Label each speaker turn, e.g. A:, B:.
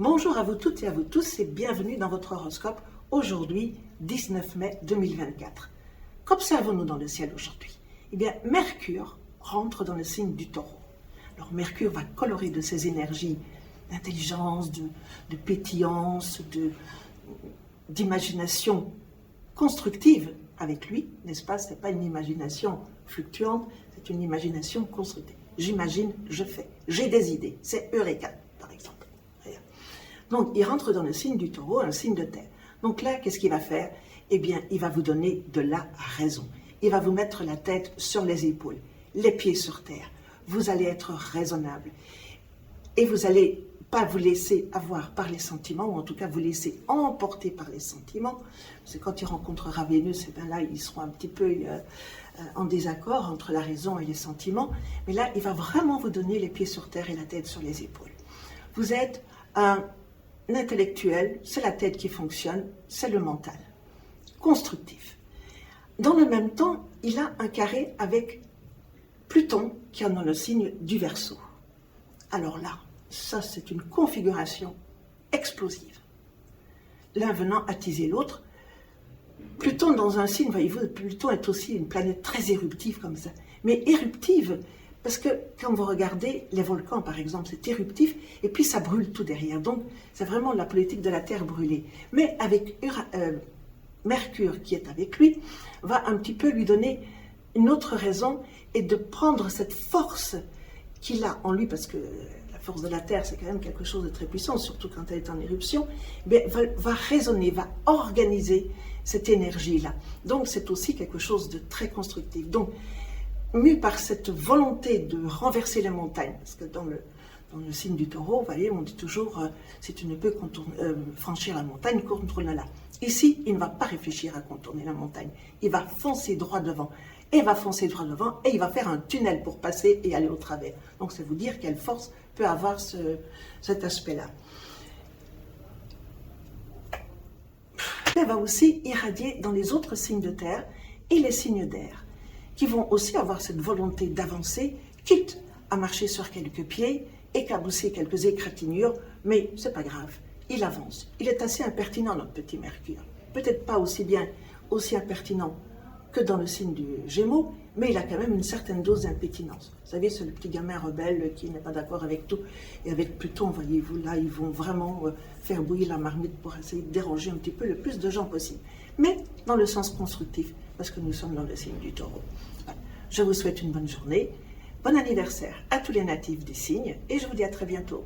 A: Bonjour à vous toutes et à vous tous et bienvenue dans votre horoscope aujourd'hui, 19 mai 2024. Qu'observons-nous dans le ciel aujourd'hui? Eh bien, Mercure rentre dans le signe du Taureau. Alors, Mercure va colorer de ses énergies d'intelligence, de pétillance, d'imagination constructive avec lui, n'est-ce pas? Ce n'est pas une imagination fluctuante, c'est une imagination constructive. J'imagine, je fais. J'ai des idées. C'est Eureka, par exemple. Donc, il rentre dans le signe du Taureau, un signe de terre. Donc là, qu'est-ce qu'il va faire? Eh bien, il va vous donner de la raison. Il va vous mettre la tête sur les épaules, les pieds sur terre. Vous allez être raisonnable. Et vous n'allez pas vous laisser avoir par les sentiments, ou en tout cas vous laisser emporter par les sentiments. Parce que quand il rencontrera Vénus, eh bien là, ils seront un petit peu en désaccord entre la raison et les sentiments. Mais là, il va vraiment vous donner les pieds sur terre et la tête sur les épaules. Vous êtes un intellectuel, c'est la tête qui fonctionne, c'est le mental. Constructif. Dans le même temps, il a un carré avec Pluton qui est dans le signe du Verseau. Alors là, ça c'est une configuration explosive. L'un venant attiser l'autre. Pluton dans un signe, voyez-vous, Pluton est aussi une planète très éruptive comme ça. Mais éruptive, parce que quand vous regardez les volcans, par exemple, c'est éruptif, et puis ça brûle tout derrière. Donc, c'est vraiment la politique de la Terre brûlée. Mais avec Mercure qui est avec lui, va un petit peu lui donner une autre raison, et de prendre cette force qu'il a en lui, parce que la force de la Terre, c'est quand même quelque chose de très puissant, surtout quand elle est en éruption, mais va raisonner, va organiser cette énergie-là. Donc, c'est aussi quelque chose de très constructif. Donc, mu par cette volonté de renverser les montagnes, parce que dans le signe du Taureau, vous voyez, on dit toujours si tu ne peux franchir la montagne, contourne-la. Ici, il ne va pas réfléchir à contourner la montagne, il va foncer droit devant, et il va foncer droit devant, et il va faire un tunnel pour passer et aller au travers. Donc, c'est vous dire quelle force peut avoir cet aspect-là. Elle va aussi irradier dans les autres signes de terre et les signes d'air, qui vont aussi avoir cette volonté d'avancer, quitte à marcher sur quelques pieds, éclabousser quelques égratignures, mais c'est pas grave, il avance. Il est assez impertinent, notre petit Mercure. Peut-être pas aussi impertinent que dans le signe du Gémeaux, mais il a quand même une certaine dose d'impétinence. Vous savez, c'est le petit gamin rebelle qui n'est pas d'accord avec tout. Et avec Pluton, voyez-vous, là, ils vont vraiment faire bouillir la marmite pour essayer de déranger un petit peu le plus de gens possible. Mais dans le sens constructif, parce que nous sommes dans le signe du Taureau. Voilà. Je vous souhaite une bonne journée, bon anniversaire à tous les natifs des signes, et je vous dis à très bientôt.